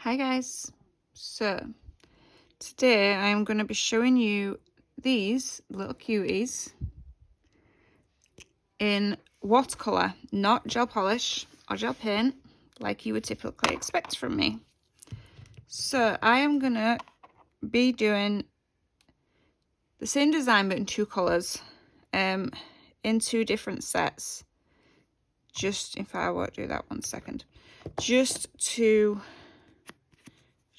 Hi guys, so today I am going to be showing you these little cuties in watercolour, not gel polish or gel paint like you would typically expect from me. So I am going to be doing the same design but in two colours, in two different sets. Just, if I won't do that 1 second, just to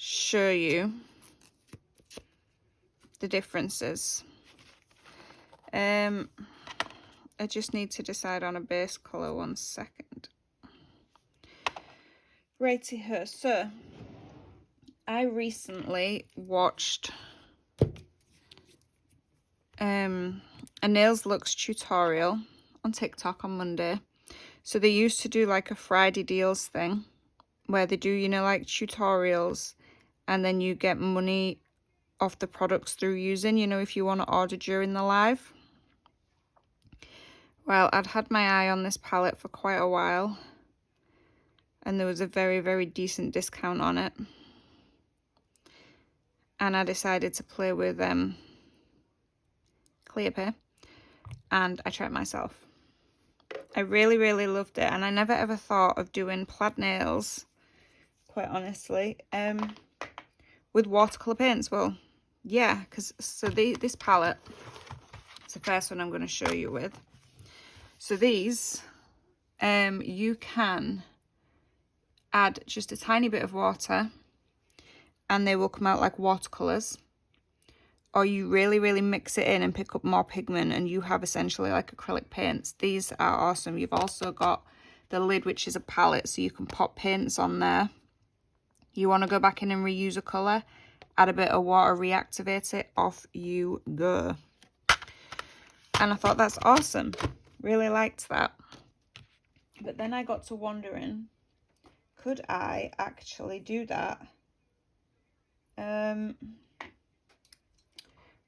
show you the differences. I just need to decide on a base colour 1 second. Righty ho, so I recently watched a Nails Luxe tutorial on TikTok on Monday. So they used to do like a Friday deals thing where they do, you know, like tutorials, and then you get money off the products through using, you know, if you want to order during the live. Well, I'd had my eye on this palette for quite a while, and there was a very, very decent discount on it. And I decided to play with clear pay, and I tried myself. I really, really loved it, and I never ever thought of doing plaid nails, quite honestly, with watercolour paints. Well, yeah, because this palette is the first one I'm going to show you with. So these, you can add just a tiny bit of water and they will come out like watercolours, or you really, really mix it in and pick up more pigment and you have essentially like acrylic paints. These are awesome. You've also got the lid, which is a palette, so you can pop paints on there. You want to go back in and reuse a colour, add a bit of water, reactivate it, off you go. And I thought that's awesome. Really liked that. But then I got to wondering, could I actually do that?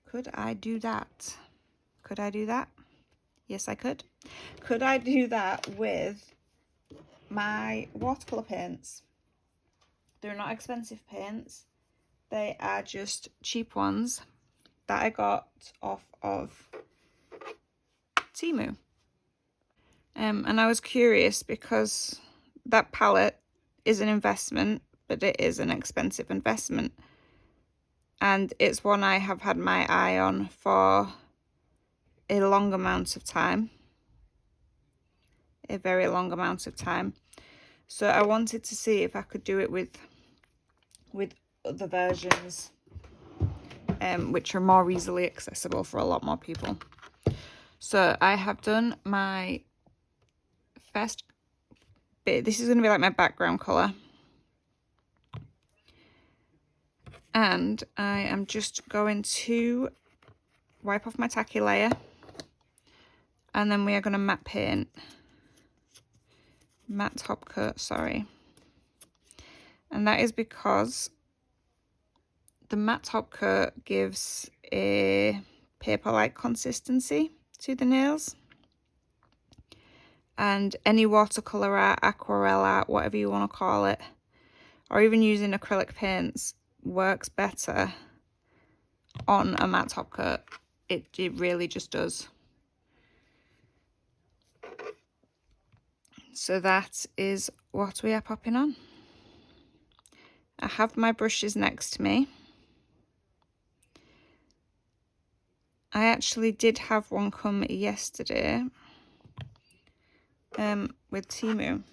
Could I do that? Could I do that? Yes, I could. Could I do that with my watercolour paints? They're not expensive paints. They are just cheap ones that I got off of Temu. And I was curious because that palette is an investment, but it is an expensive investment. And it's one I have had my eye on for a long amount of time. A very long amount of time. So I wanted to see if I could do it with other versions, which are more easily accessible for a lot more people. So I have done my first bit. This is going to be like my background colour. And I am just going to wipe off my tacky layer. And then we are going to matte paint. Matte top coat, sorry. And that is because the matte top coat gives a paper-like consistency to the nails. And any watercolour art, aquarelle art, whatever you want to call it, or even using acrylic paints, works better on a matte top coat. It really just does. So that is what we are popping on. I have my brushes next to me. I actually did have one come yesterday with Temu.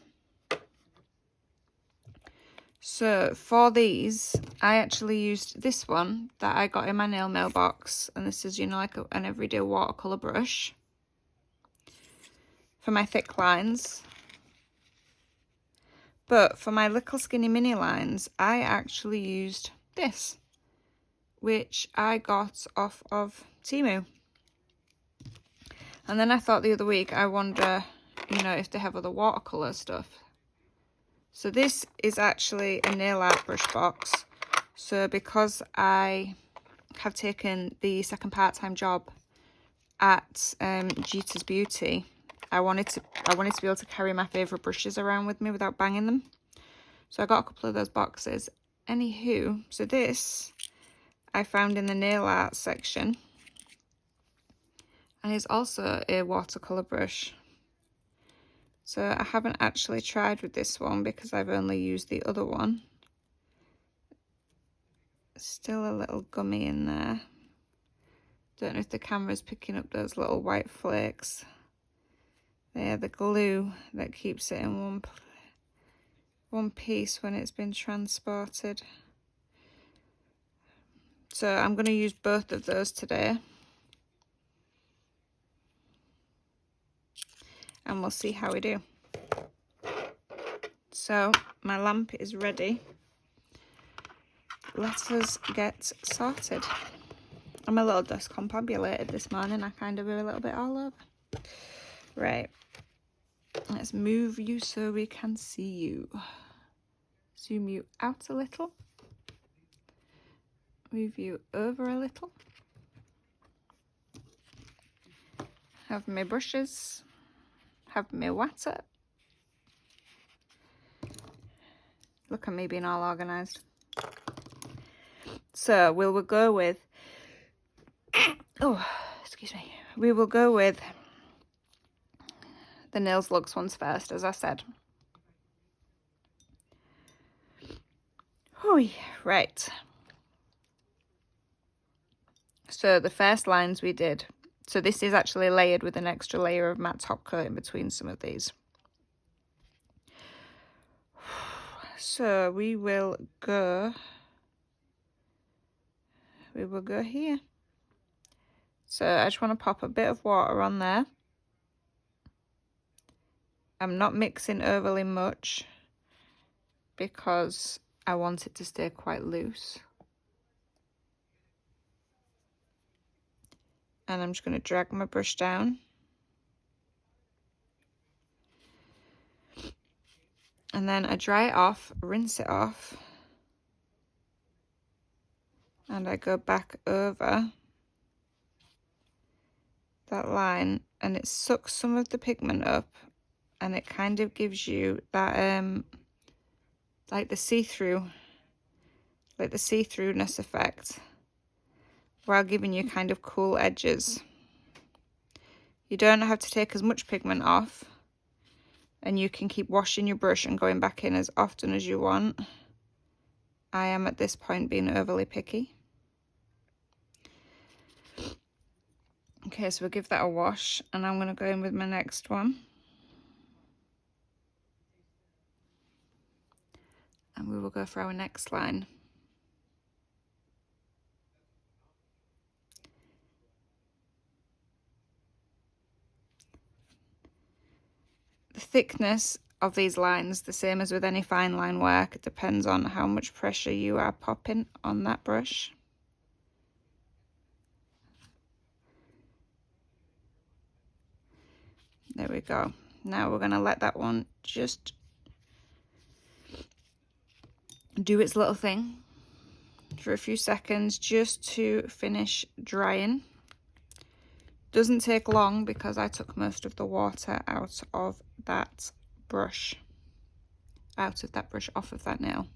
So for these, I actually used this one that I got in my nail mailbox, and this is, you know, like an everyday watercolour brush for my thick lines. But for my little skinny mini lines, I actually used this, which I got off of Temu. And then I thought the other week, I wonder, you know, if they have other watercolour stuff. So this is actually a nail art brush box. So because I have taken the second part-time job at Gita's Beauty, I wanted to be able to carry my favourite brushes around with me without banging them. So I got a couple of those boxes, Anywho, so this I found in the nail art section, and it's also a watercolour brush. So I haven't actually tried with this one because I've only used the other one. Still a little gummy in there. Don't know if the camera's picking up those little white flakes. They're the glue that keeps it in one piece when it's been transported. So I'm going to use both of those today. And we'll see how we do. So my lamp is ready. Let us get started. I'm a little discombobulated this morning. I kind of a little bit all over. Right. Let's move you so we can see you. Zoom you out a little. Move you over a little. Have my brushes. Have my water. Look at me being all organised. So we will go with, oh, excuse me. We will go with the Nails Luxe ones first, as I said. Oh, right. So the first lines we did. So this is actually layered with an extra layer of matte top coat in between some of these. So we will go here. So I just want to pop a bit of water on there. I'm not mixing overly much because I want it to stay quite loose. And I'm just going to drag my brush down. And then I dry it off, rinse it off. And I go back over that line and it sucks some of the pigment up and it kind of gives you that like the see-throughness effect while giving you kind of cool edges. You don't have to take as much pigment off and you can keep washing your brush and going back in as often as you want. I am at this point being overly picky. Okay, so we'll give that a wash and I'm going to go in with my next one. And we will go for our next line. The thickness of these lines, the same as with any fine line work, it depends on how much pressure you are popping on that brush. There we go. Now we're going to let that one just do its little thing for a few seconds just to finish drying. Doesn't take long because I took most of the water out of that brush, off of that nail.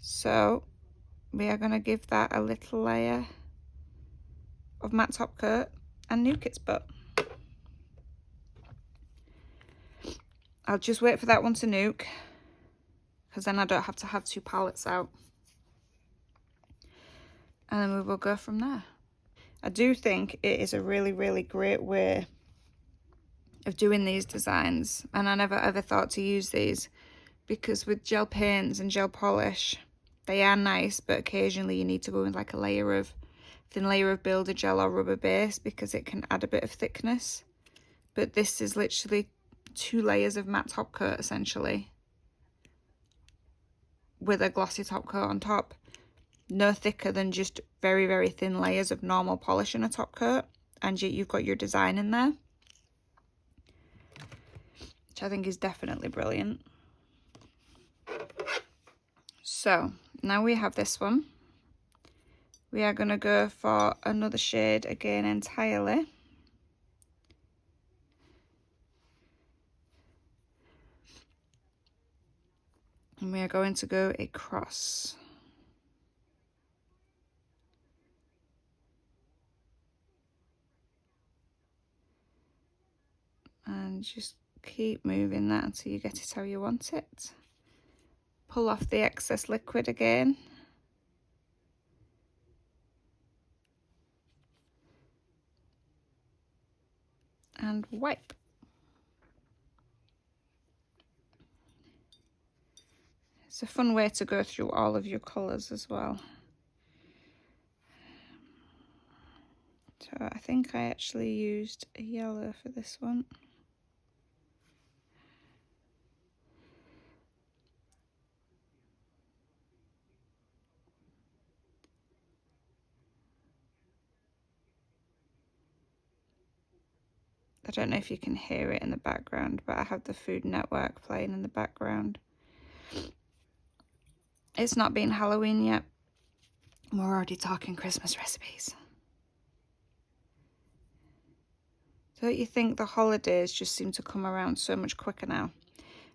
So we are going to give that a little layer of matte top coat and nuke its butt. I'll just wait for that one to nuke because then I don't have to have two palettes out. And then we will go from there. I do think it is a really, really great way of doing these designs. And I never ever thought to use these because with gel paints and gel polish, they are nice, but occasionally you need to go in like a thin layer of builder gel or rubber base because it can add a bit of thickness. But this is literally 2 layers of matte top coat essentially with a glossy top coat on top. No thicker than just very, very thin layers of normal polish in a top coat, and you've got your design in there, which I think is definitely brilliant. So now we have this one. We are going to go for another shade again entirely. And we are going to go across. And just keep moving that until you get it how you want it. Pull off the excess liquid again. And wipe. It's a fun way to go through all of your colours as well. So I think I actually used a yellow for this one. I don't know if you can hear it in the background, but I have the Food Network playing in the background. It's not been Halloween yet. We're already talking Christmas recipes. Don't you think the holidays just seem to come around so much quicker now?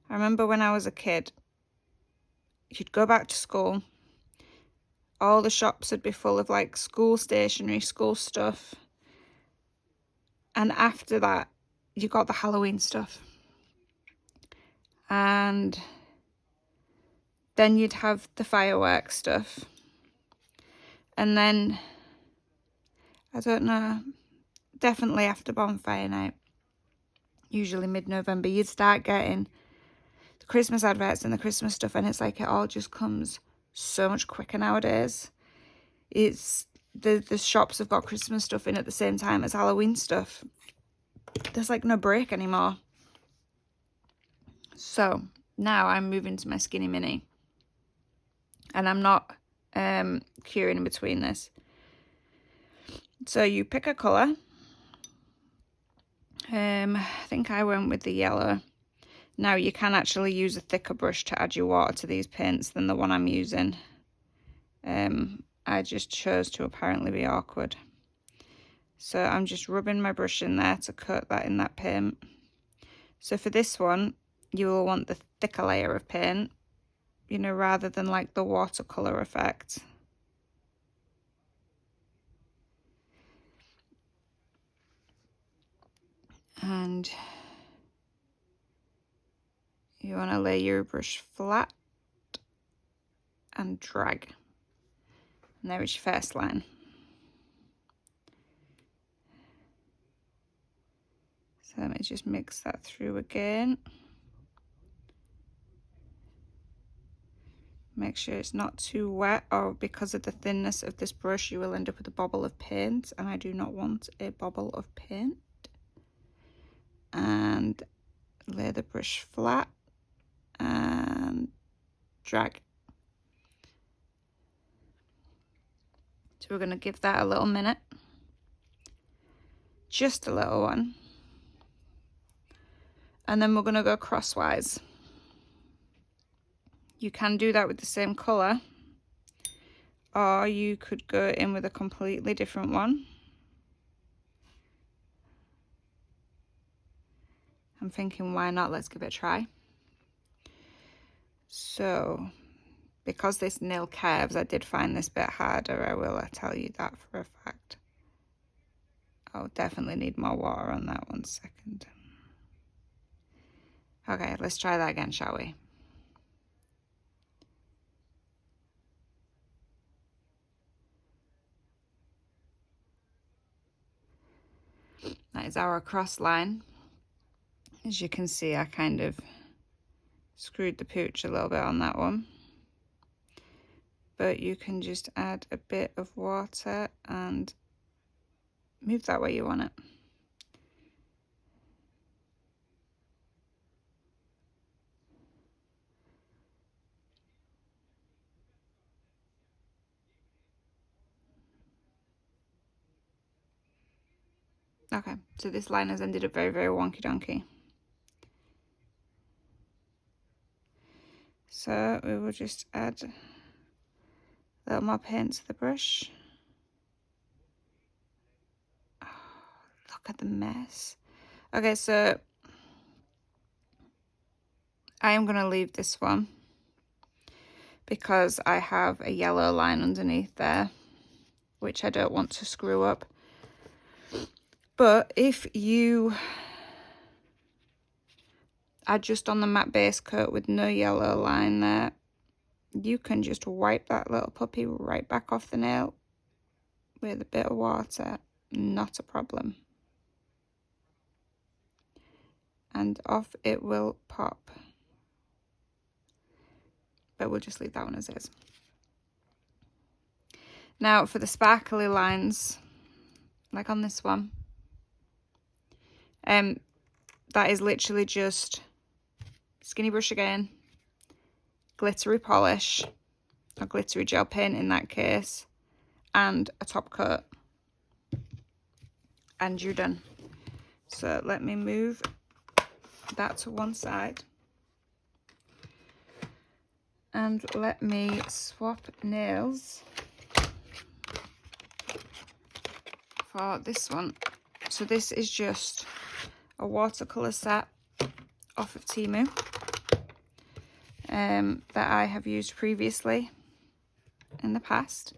I remember when I was a kid, you'd go back to school, all the shops would be full of like school stationery, school stuff. And after that, you got the Halloween stuff. And then you'd have the fireworks stuff. And then, I don't know, definitely after bonfire night, usually mid-November, you'd start getting the Christmas adverts and the Christmas stuff. And it's like it all just comes so much quicker nowadays. It's the shops have got Christmas stuff in at the same time as Halloween stuff. There's like no break anymore. So now I'm moving to my skinny mini, and I'm not curing in between this. So you pick a colour. I think I went with the yellow. Now you can actually use a thicker brush to add your water to these paints than the one I'm using. I just chose to apparently be awkward. So I'm just rubbing my brush in there to coat that in that paint. So for this one, you will want the thicker layer of paint, you know, rather than like the watercolour effect. And you want to lay your brush flat and drag. And there is your first line. So let me just mix that through again. Make sure it's not too wet, or because of the thinness of this brush you will end up with a bobble of paint, and I do not want a bobble of paint. And lay the brush flat and drag. So we're going to give that a little minute, just a little one, and then we're going to go crosswise. You can do that with the same colour, or you could go in with a completely different one. I'm thinking, why not? Let's give it a try. So, because this nail curves, I did find this bit harder, I will tell you that for a fact. I'll definitely need more water on that. 1 second. Okay, let's try that again, shall we? That is our cross line. As you can see, I kind of screwed the pooch a little bit on that one. But you can just add a bit of water and move that way you want it. Okay, so this line has ended up very, very wonky donkey. So we will just add a little more paint to the brush. Oh, look at the mess. Okay, so I am going to leave this one because I have a yellow line underneath there, which I don't want to screw up. But if you are just on the matte base coat with no yellow line there, you can just wipe that little puppy right back off the nail with a bit of water, not a problem. And off it will pop. But we'll just leave that one as is. Now for the sparkly lines, like on this one, that is literally just skinny brush again, glittery polish, or glittery gel paint in that case, and a top coat, and you're done. So let me move that to one side, and let me swap nails for this one. So this is just a watercolour set off of Temu that I have used previously in the past.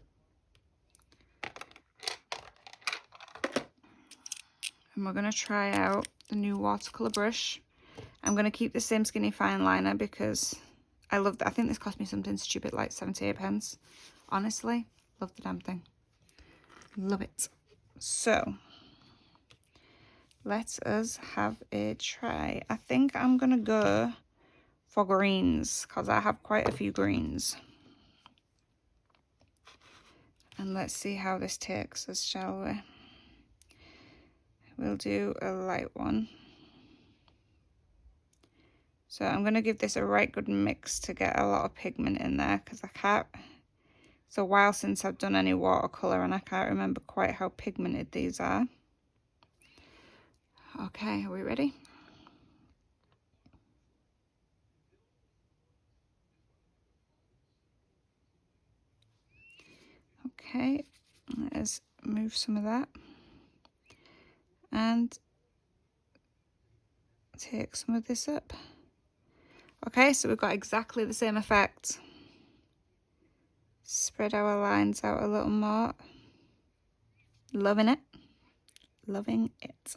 And we're going to try out the new watercolour brush. I'm going to keep the same skinny fine liner because I love that. I think this cost me something stupid like 78 pence. Honestly, love the damn thing. Love it. So let us have a try. I think I'm going to go for greens because I have quite a few greens. And let's see how this takes us, shall we? We'll do a light one. So I'm going to give this a right good mix to get a lot of pigment in there because I can't. It's a while since I've done any watercolour and I can't remember quite how pigmented these are. Okay, are we ready? Okay, let's move some of that and take some of this up. Okay, so we've got exactly the same effect. Spread our lines out a little more. Loving it. Loving it.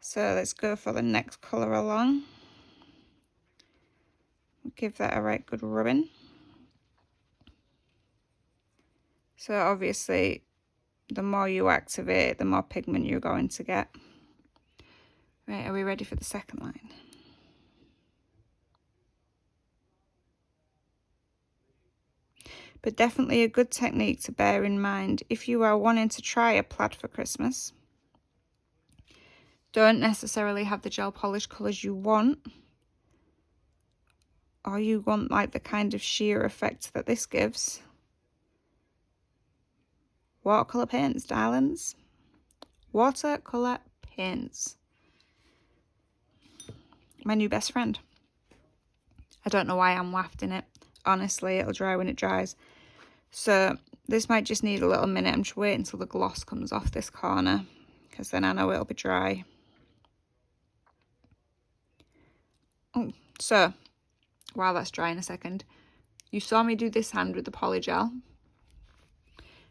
So let's go for the next colour along. Give that a right good rubbing. So obviously, the more you activate, the more pigment you're going to get. Right, are we ready for the second line? But definitely a good technique to bear in mind if you are wanting to try a plaid for Christmas. Don't necessarily have the gel polish colours you want, or you want like the kind of sheer effect that this gives. Watercolour paints, darlings. Watercolour paints. My new best friend. I don't know why I'm wafting it. Honestly, it'll dry when it dries. So this might just need a little minute. I'm just waiting until the gloss comes off this corner because then I know it'll be dry. Oh, so while that's drying a second, you saw me do this hand with the poly gel.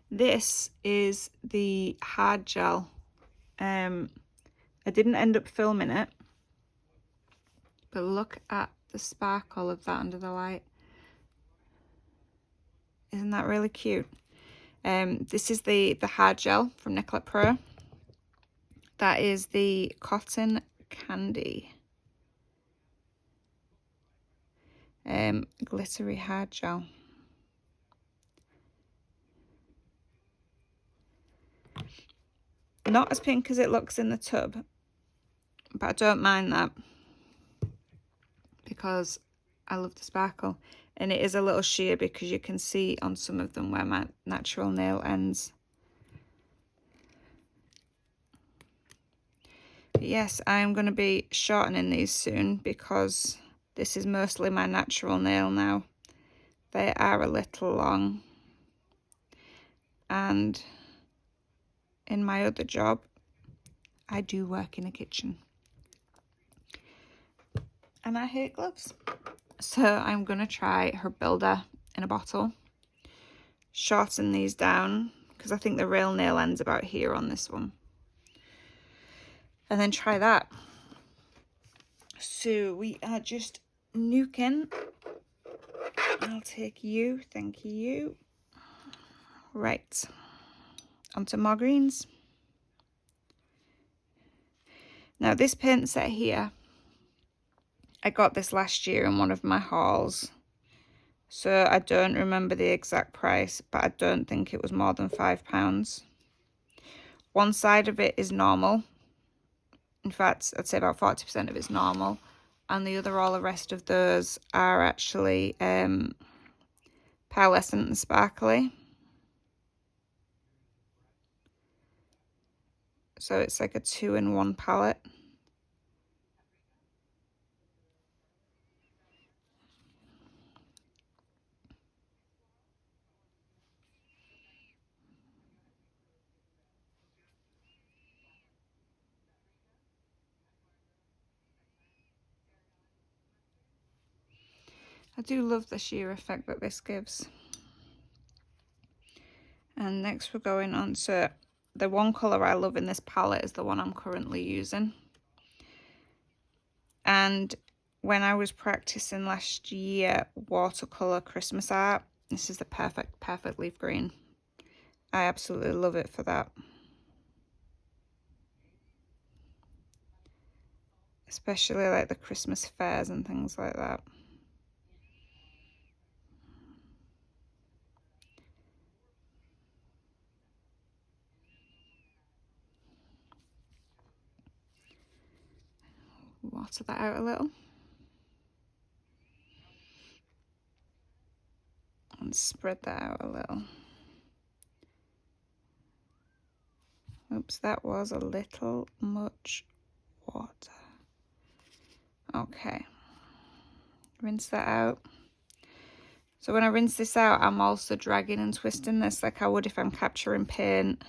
This is the hard gel. I didn't end up filming it, but look at the sparkle of that under the light. Isn't that really cute? This is the hard gel from Nicolette Pro. That is the Cotton Candy. Glittery hard gel. Not as pink as it looks in the tub, but I don't mind that because I love the sparkle. And it is a little sheer because you can see on some of them where my natural nail ends. But yes, I am going to be shortening these soon because this is mostly my natural nail now. They are a little long. And in my other job, I do work in a kitchen. And I hate gloves. So I'm going to try her builder in a bottle. Shorten these down because I think the real nail end's about here on this one. And then try that. So we are just nuking. I'll take you, thank you. Right, onto more greens. Now this paint set here, I got this last year in one of my hauls. So I don't remember the exact price, but I don't think it was more than £5. One side of it is normal. In fact, I'd say about 40% of it's normal. And the other, all the rest of those are actually pearlescent and sparkly. So it's like a 2-in-1 palette. I do love the sheer effect that this gives. And next we're going on to the one colour I love in this palette is the one I'm currently using. And when I was practicing last year watercolour Christmas art, this is the perfect leaf green. I absolutely love it for that. Especially like the Christmas fairs and things like that. Water that out a little. And spread that out a little. Oops, that was a little much water. Okay. Rinse that out. So when I rinse this out, I'm also dragging and twisting this like I would if I'm capturing paint.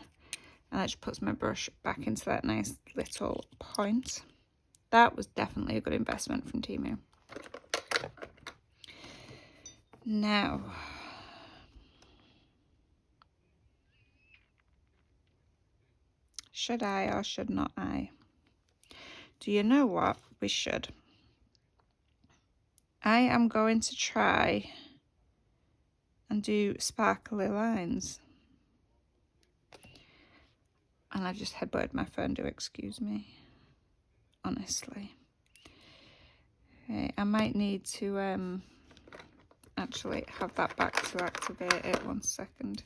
And that just puts my brush back into that nice little point. That was definitely a good investment from Temu. Now, should I or should not I? Do you know what? We should. I am going to try and do sparkly lines. And I've just headbutted my phone, do excuse me. Honestly. Okay, I might need to actually have that back to activate it. 1 second.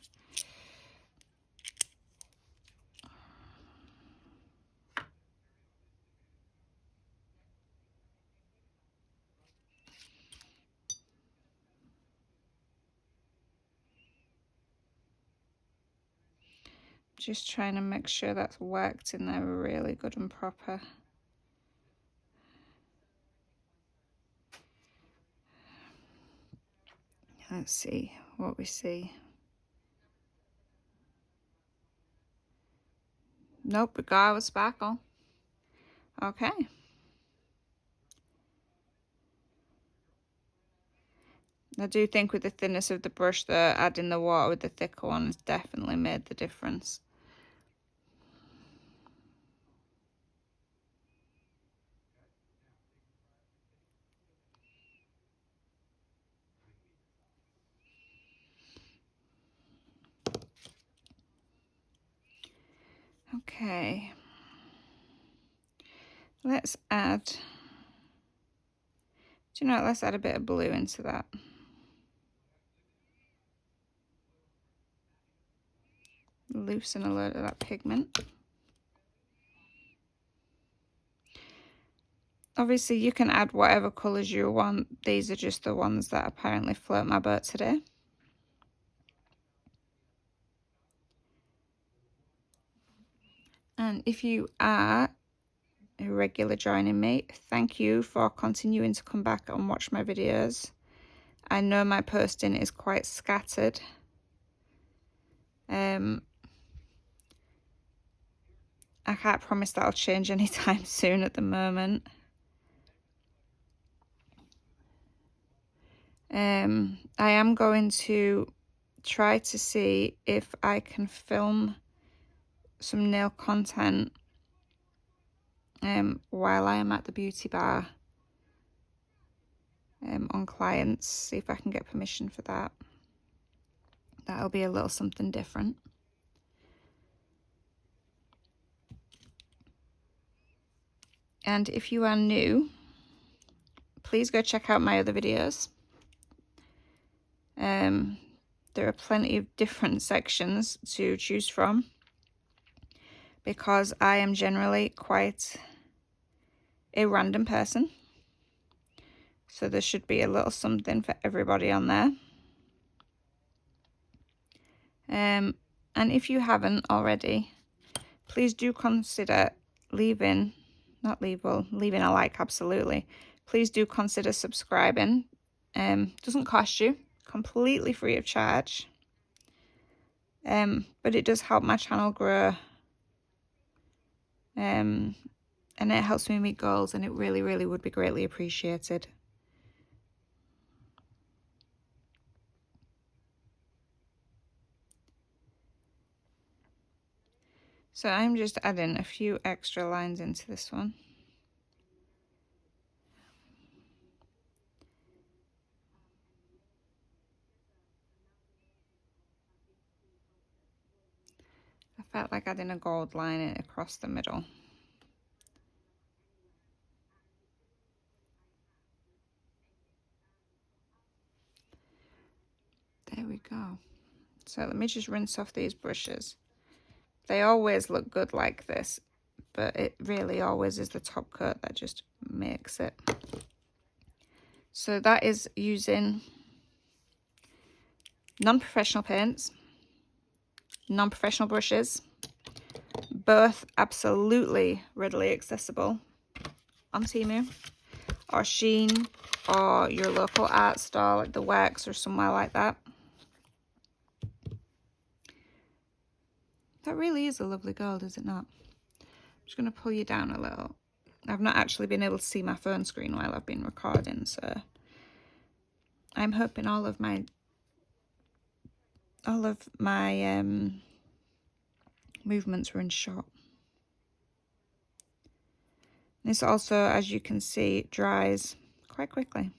Just trying to make sure that's worked in there really good and proper. Let's see what we see. Nope, we got with sparkle. Okay. I do think with the thinness of the brush though, adding the water with the thicker one has definitely made the difference. Okay. Let's add, do you know what, let's add a bit of blue into that. Loosen a load of that pigment. Obviously you can add whatever colours you want. These are just the ones that apparently float my boat today. And if you are a regular joining me, thank you for continuing to come back and watch my videos. I know my posting is quite scattered. I can't promise that'll change anytime soon at the moment. I am going to try to see if I can film some nail content while I am at the beauty bar on clients, see if I can get permission for that. That'll be a little something different. And if you are new, please go check out my other videos. There are plenty of different sections to choose from because I am generally quite a random person. So there should be a little something for everybody on there. And if you haven't already, please do consider leaving a like, absolutely. Please do consider subscribing. Doesn't cost you, completely free of charge. But it does help my channel grow. And it helps me meet goals, and it really, really would be greatly appreciated. So I'm just adding a few extra lines into this one. I felt like adding a gold line across the middle. There we go. So let me just rinse off these brushes. They always look good like this, but it really always is the top coat that just makes it. So that is using non-professional paints, non-professional brushes, both absolutely readily accessible on Temu or Shein or your local art store like the Works or somewhere like that. That really is a lovely gold, is it not? I'm just going to pull you down a little. I've not actually been able to see my phone screen while I've been recording, so I'm hoping all of my movements were in shot. This also, as you can see, dries quite quickly.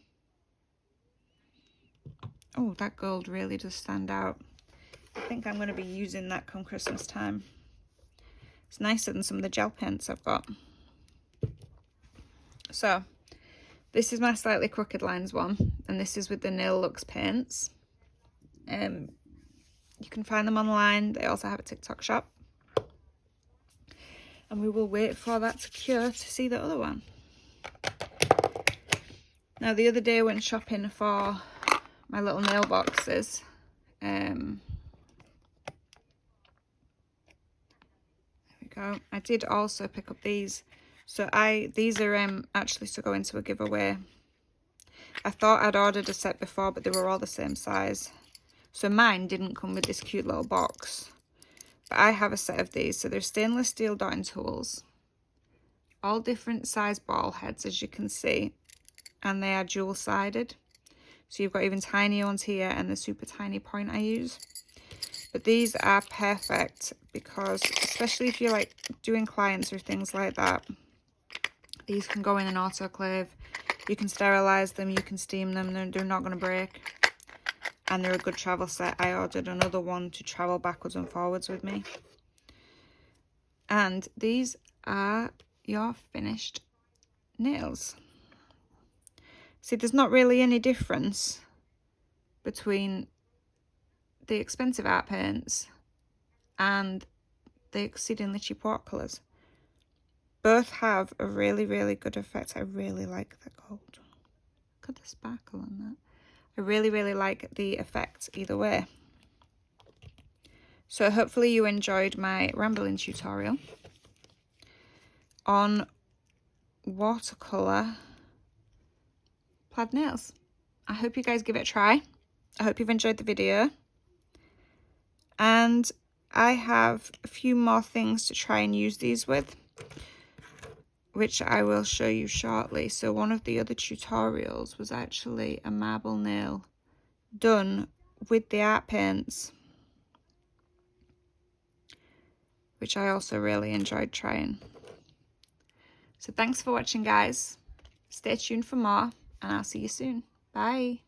Oh, that gold really does stand out. I think I'm going to be using that come Christmas time. It's nicer than some of the gel paints I've got. So, this is my slightly crooked lines one, and this is with the Nails Luxe paints. You can find them online. They also have a TikTok shop. And we will wait for that to cure to see the other one. Now, the other day I went shopping for my little nail boxes. There we go. I did also pick up these. So these are actually to go into a giveaway. I thought I'd ordered a set before, but they were all the same size. So mine didn't come with this cute little box. But I have a set of these. So they're stainless steel dotting tools. All different size ball heads, as you can see. And they are dual-sided. So you've got even tiny ones here and the super tiny point I use. But these are perfect because, especially if you're like doing clients or things like that, these can go in an autoclave. You can sterilize them, you can steam them, they're not going to break. And they're a good travel set. I ordered another one to travel backwards and forwards with me. And these are your finished nails. See, there's not really any difference between the expensive art paints and the exceedingly cheap watercolours. Both have a really, really good effect. I really like the gold. Look at the sparkle on that. I really, really like the effect either way. So hopefully you enjoyed my rambling tutorial on watercolour plaid nails. I hope you guys give it a try. I hope you've enjoyed the video. And I have a few more things to try and use these with. which I will show you shortly. So one of the other tutorials was actually a marble nail done with the art paints, which I also really enjoyed trying. So thanks for watching, guys. Stay tuned for more, and I'll see you soon. Bye.